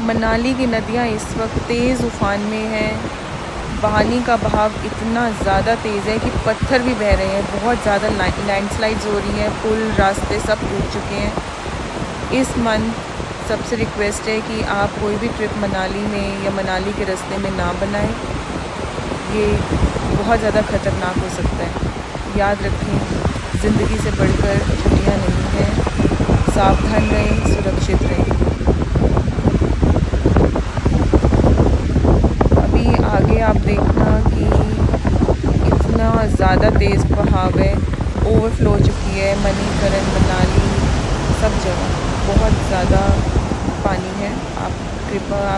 मनाली की नदियाँ इस वक्त तेज़ उफ़ान में हैं। पानी का बहाव इतना ज़्यादा तेज़ है कि पत्थर भी बह रहे हैं। बहुत ज़्यादा लैंडस्लाइड्स हो रही हैं, पुल रास्ते सब टूट चुके हैं। इस मंथ सबसे रिक्वेस्ट है कि आप कोई भी ट्रिप मनाली में या मनाली के रास्ते में ना बनाएं। ये बहुत ज़्यादा ख़तरनाक हो सकता है। याद रखें, ज़िंदगी से बढ़कर छुट्टियाँ नहीं हैं। सावधान रहें, सुरक्षित रहें। अभी आगे आप देखना कि इतना ज़्यादा तेज़ बहाव है, ओवरफ्लो हो चुकी है मणिकरण, मनाली, सब जगह बहुत ज़्यादा पानी है। आप कृपया